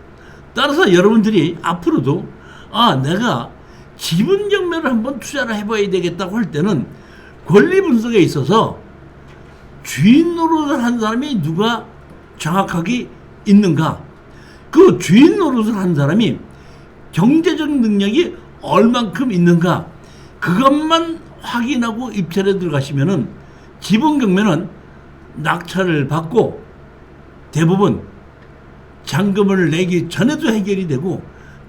따라서 여러분들이 앞으로도 내가 지분 경매를 한번 투자를 해봐야 되겠다고 할 때는 권리 분석에 있어서 주인 노릇을 한 사람이 누가 정확하게 있는가, 그 주인 노릇을 한 사람이 경제적 능력이 얼만큼 있는가, 그것만 확인하고 입찰에 들어가시면은 지분 경매는 낙찰을 받고 대부분 잔금을 내기 전에도 해결이 되고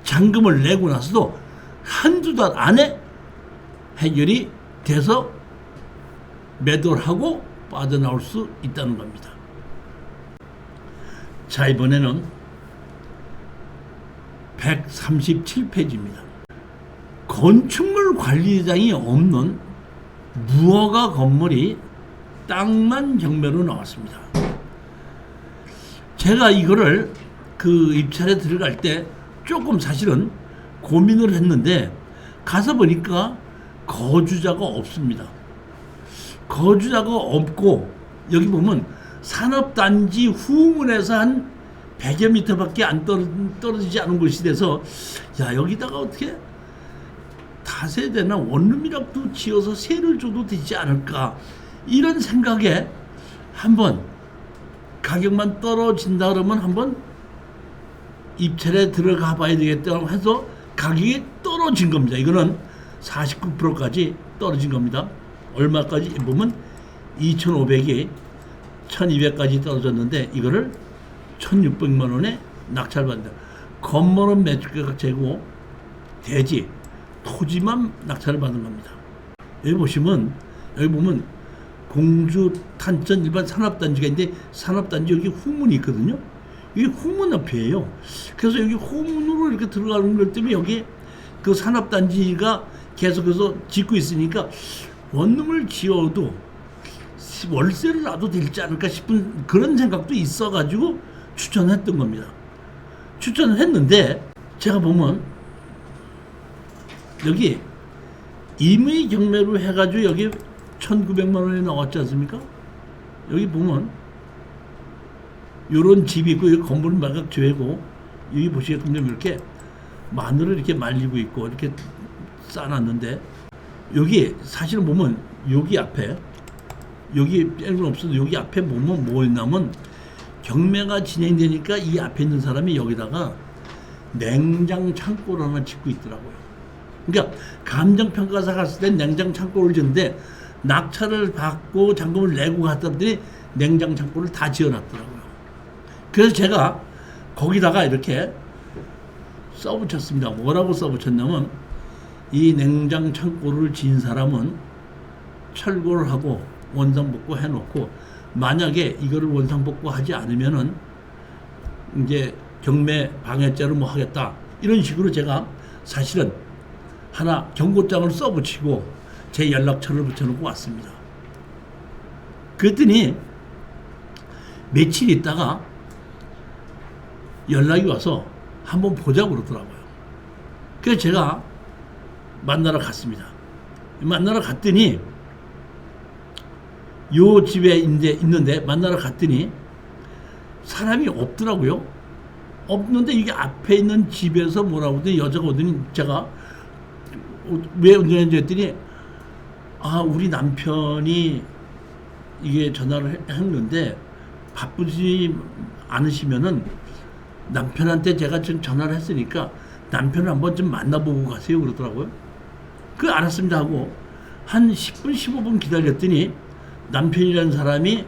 잔금을 내고 나서도 한두 달 안에 해결이 돼서 매도를 하고 빠져나올 수 있다는 겁니다. 자, 이번에는 137페이지입니다. 건축물 관리장이 없는 무허가 건물이 땅만 경매로 나왔습니다. 제가 이거를 그 입찰에 들어갈 때 조금 사실은 고민을 했는데 가서 보니까 거주자가 없습니다. 거주자가 없고 여기 보면 산업단지 후문에서 한 100여 미터밖에 안 떨어지지 않은 곳이 돼서 야, 여기다가 어떻게 다세대나 원룸이라도 지어서 세를 줘도 되지 않을까, 이런 생각에 한번 가격만 떨어진다 그러면 한번 입찰에 들어가 봐야 되겠다고 해서 가격이 떨어진 겁니다. 이거는 49%까지 떨어진 겁니다. 얼마까지 보면 2,500이 1,200까지 떨어졌는데 이거를 1,600만 원에 낙찰받는다. 건물은 매출가가 재고 대지, 토지만 낙찰을 받은 겁니다. 여기 보시면, 여기 보면 공주 탄천 일반 산업단지가 있는데 산업단지 여기 후문이 있거든요. 이게 후문 앞이에요. 그래서 여기 후문으로 이렇게 들어가는 것 때문에 여기 그 산업단지가 계속해서 짓고 있으니까 원룸을 지어도 월세를 놔도 되지 않을까 싶은 그런 생각도 있어가지고 추천했던 겁니다. 추천을 했는데 제가 보면 여기 임의 경매로 해가지고 여기 1,900만 원이 나왔지 않습니까? 여기 보면 요런 집이 있고 여기 건물은 마각 죄고 여기 보시겠군요. 이렇게 마늘을 이렇게 말리고 있고 이렇게 쌓아놨는데 여기 사실은 보면 여기 앞에 여기 빼는 없어도 여기 앞에 보면 뭐였냐면 경매가 진행되니까 이 앞에 있는 사람이 여기다가 냉장 창고를 하나 짓고 있더라고요. 그러니까 감정평가사 갔을 때 냉장 창고를 짓는데 낙찰을 받고 잔금을 내고 갔다 더니 냉장 창고를 다 지어놨더라고요. 그래서 제가 거기다가 이렇게 써붙였습니다. 뭐라고 써붙였냐면 이 냉장 창고를 지은 사람은 철거를 하고 원상복구 해놓고 만약에 이거를 원상복구 하지 않으면은 이제 경매 방해죄로 뭐 하겠다, 이런 식으로 제가 사실은 하나 경고장을 써붙이고 제 연락처를 붙여놓고 왔습니다. 그랬더니 며칠 있다가 연락이 와서 한번 보자고 그러더라고요. 그래서 제가 만나러 갔습니다. 만나러 갔더니 요 집에 있는데 만나러 갔더니 사람이 없더라고요. 없는데 이게 앞에 있는 집에서 뭐라고 하더니 여자가 오더니 제가 왜 언제인지 했더니 우리 남편이 이게 전화를 했는데 바쁘지 않으시면은 남편한테 제가 지금 전화를 했으니까 남편을 한번 좀 만나보고 가세요 그러더라고요. 알았습니다 하고 한 10분 15분 기다렸더니 남편이라는 사람이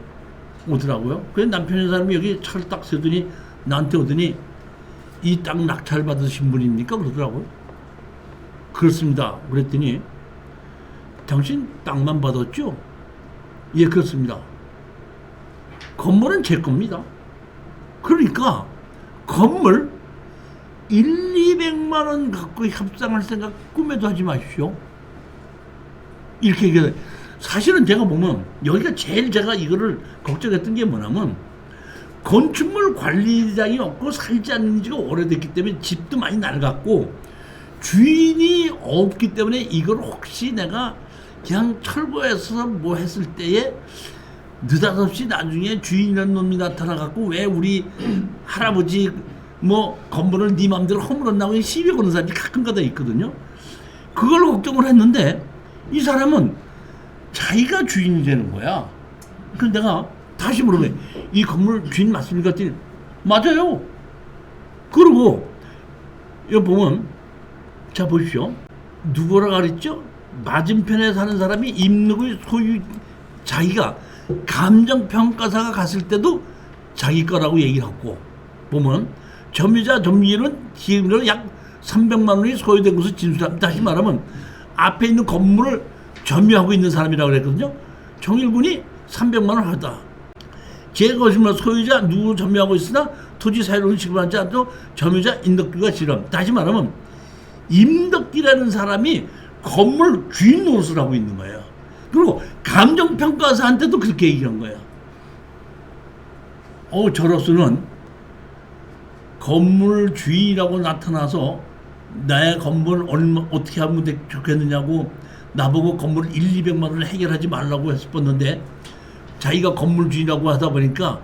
오더라고요. 그래서 남편이라는 사람이 여기 차를 딱 세더니 나한테 오더니 이 땅 낙찰 받으신 분입니까 그러더라고요. 그렇습니다. 그랬더니 당신 땅만 받았죠? 예, 그렇습니다. 건물은 제 겁니다. 그러니까 건물 200만 원 갖고 협상할 생각 꿈에도 하지 마십시오. 이렇게 얘기해요. 사실은 제가 보면 여기가 제일 제가 이거를 걱정했던 게 뭐냐면 건축물 관리장이 없고 살지 않는 지가 오래됐기 때문에 집도 많이 낡았고 주인이 없기 때문에 이걸 혹시 내가 그냥 철거해서 뭐 했을 때에 느닷없이 나중에 주인이라는 놈이 나타나갖고 왜 우리 할아버지 뭐 건물을 네 맘대로 허물었나고 시비 거는 사람이 가끔가다 있거든요. 그걸 걱정을 했는데 이 사람은 자기가 주인이 되는 거야. 그래서 내가 다시 물어봐요. 이 건물 주인 맞습니까? 했더니 맞아요. 그러고 여기 보면 자 보십시오. 누구라고 그랬죠? 맞은편에 사는 사람이 임록의 소유, 자기가 감정평가사가 갔을 때도 자기 거라고 얘기를 하고 보면 점유자 점유인은 지금으로 약 300만 원이 소유된 것을 진술합니다. 다시 말하면 앞에 있는 건물을 점유하고 있는 사람이라고 그랬거든요. 정일군이 300만 원 하다. 제 것이면 소유자 누구 점유하고 있으나 토지 사유를 지급하지 않도록 점유자 임덕기가 지름. 다시 말하면 임덕기라는 사람이 건물 주인 노릇을 하고 있는 거예요. 그리고 감정평가사한테도 그렇게 얘기한 거예요. 저로서는 건물 주인이라고 나타나서 나의 건물을 어떻게 하면 좋겠느냐고 나보고 건물 200만 원을 해결하지 말라고 했었는데 자기가 건물 주인이라고 하다 보니까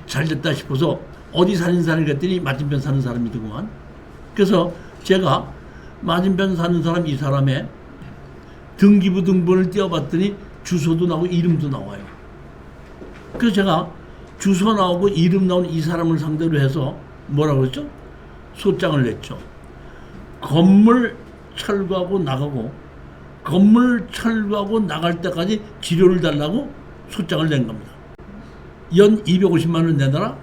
잘됐다 싶어서 어디 사는 사람이 그랬더니 맞은편 사는 사람이더구만. 그래서 제가 맞은편 사는 사람 이 사람의 등기부 등본을 띄워봤더니 주소도 나오고 이름도 나와요. 그래서 제가 주소 나오고 이름 나온 이 사람을 상대로 해서 뭐라고 그랬죠? 소장을 냈죠. 건물 철거하고 나가고 건물 철거하고 나갈 때까지 지료를 달라고 소장을 낸 겁니다. 연 250만 원 내놔라.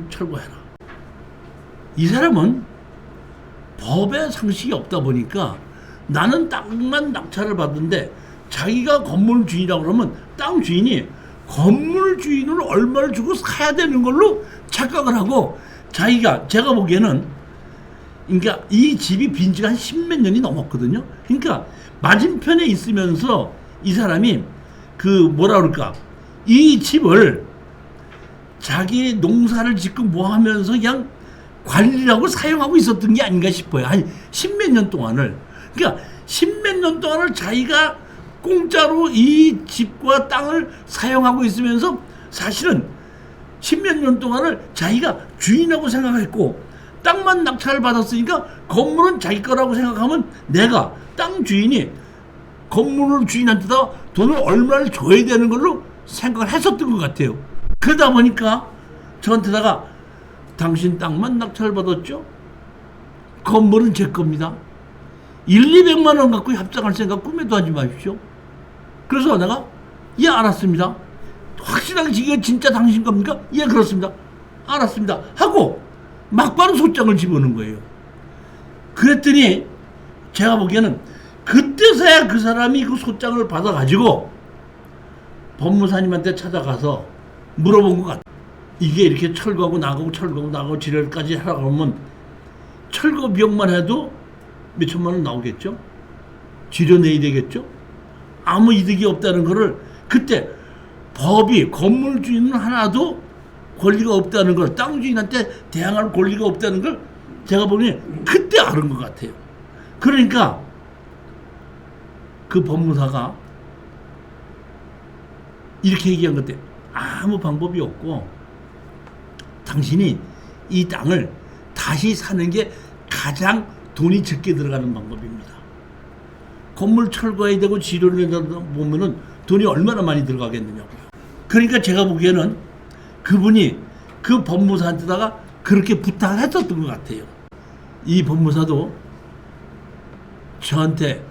철거해라. 이 사람은 법의 상식이 없다 보니까 나는 땅만 낙찰을 받는데 자기가 건물 주인이라고 그러면 땅 주인이 건물 주인을 얼마를 주고 사야 되는 걸로 착각을 하고 제가 보기에는 그러니까 이 집이 빈 지가 한 10몇 년이 넘었거든요. 그러니까 맞은편에 있으면서 이 사람이 뭐라 그럴까 이 집을 자기 농사를 짓고 뭐 하면서 그냥 관리하고 사용하고 있었던 게 아닌가 싶어요. 한 10몇 년 동안을. 그러니까 10몇 년 동안을 자기가 공짜로 이 집과 땅을 사용하고 있으면서 사실은 10몇 년 동안을 자기가 주인이라고 생각했고 땅만 낙찰을 받았으니까 건물은 자기 거라고 생각하면 내가 땅 주인이 건물을 주인한테다 돈을 얼마를 줘야 되는 걸로 생각을 했었던 것 같아요. 그러다 보니까 저한테다가 당신 땅만 낙찰을 받았죠? 건물은 제 겁니다. 200만 원 갖고 협상할 생각 꿈에도 하지 마십시오. 그래서 내가 예 알았습니다. 확실하게 이게 진짜 당신 겁니까? 예 그렇습니다. 알았습니다. 하고 막바로 소장을 집어넣은 거예요. 그랬더니 제가 보기에는 그때서야 그 사람이 그 소장을 받아가지고 법무사님한테 찾아가서 물어본 것 같아요. 이게 이렇게 철거하고 나가고 지뢰까지 하라고 하면 철거 비용만 해도 몇 천만 원 나오겠죠? 지뢰 내야 되겠죠? 아무 이득이 없다는 거를 그때 법이 건물 주인은 하나도 권리가 없다는 걸, 땅 주인한테 대항할 권리가 없다는 걸 제가 보니 그때 알은 것 같아요. 그러니까 그 법무사가 이렇게 얘기한 것 같아요. 아무 방법이 없고 당신이 이 땅을 다시 사는 게 가장 돈이 적게 들어가는 방법입니다. 건물 철거해야 되고 지료를 내다 보면은 돈이 얼마나 많이 들어가겠느냐고요. 그러니까 제가 보기에는 그분이 그 법무사한테다가 그렇게 부탁을 했었던 것 같아요. 이 법무사도 저한테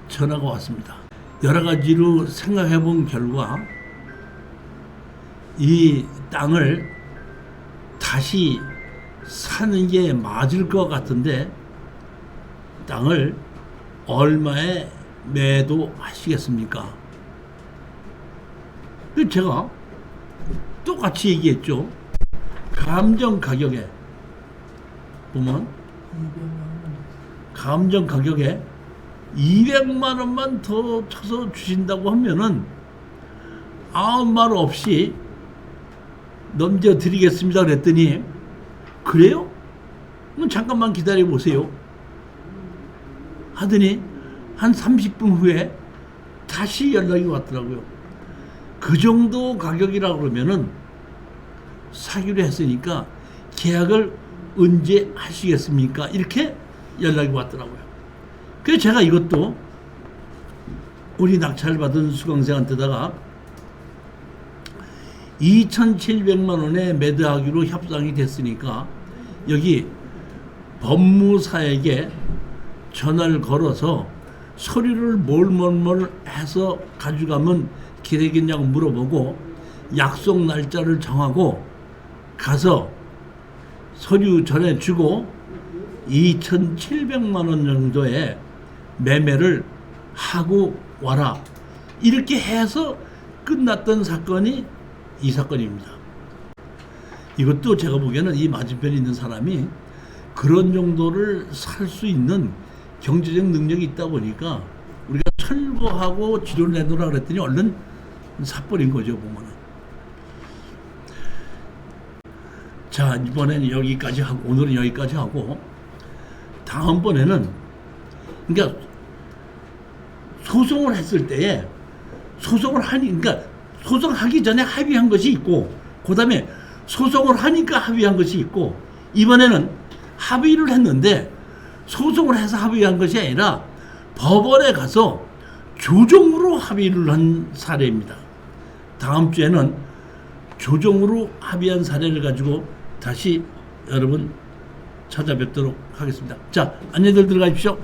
전화가 왔습니다. 여러 가지로 생각해 본 결과 이 땅을 다시 사는 게 맞을 것 같은데 땅을 얼마에 매도하시겠습니까? 제가 똑같이 얘기했죠. 감정 가격에 보면 감정 가격에 200만 원만 더 쳐서 주신다고 하면은 아무 말 없이 넘겨드리겠습니다 그랬더니 그래요? 그럼 잠깐만 기다려 보세요 하더니 한 30분 후에 다시 연락이 왔더라고요. 그 정도 가격이라 그러면은 사기로 했으니까 계약을 언제 하시겠습니까? 이렇게 연락이 왔더라고요. 그래서 제가 이것도 우리 낙찰받은 수강생한테다가 2,700만 원에 매도하기로 협상이 됐으니까 여기 법무사에게 전화를 걸어서 서류를 뭘 해서 가져가면 기대겠냐고 물어보고 약속 날짜를 정하고 가서 서류 전해주고 2,700만 원 정도의 매매를 하고 와라. 이렇게 해서 끝났던 사건이 이 사건입니다. 이것도 제가 보기에는 이 맞은편에 있는 사람이 그런 정도를 살 수 있는 경제적 능력이 있다 보니까 우리가 철거하고 지도를 내놓으라 그랬더니 얼른 사버린 거죠, 보면은. 자, 이번에는 여기까지 하고, 오늘은 여기까지 하고, 다음번에는, 그러니까, 소송을 했을 때에, 그러니까, 소송하기 전에 합의한 것이 있고, 그 다음에 소송을 하니까 합의한 것이 있고, 이번에는 합의를 했는데, 소송을 해서 합의한 것이 아니라, 법원에 가서 조정으로 합의를 한 사례입니다. 다음 주에는 조정으로 합의한 사례를 가지고 다시 여러분 찾아뵙도록 하겠습니다. 자, 안녕들 들어가십시오.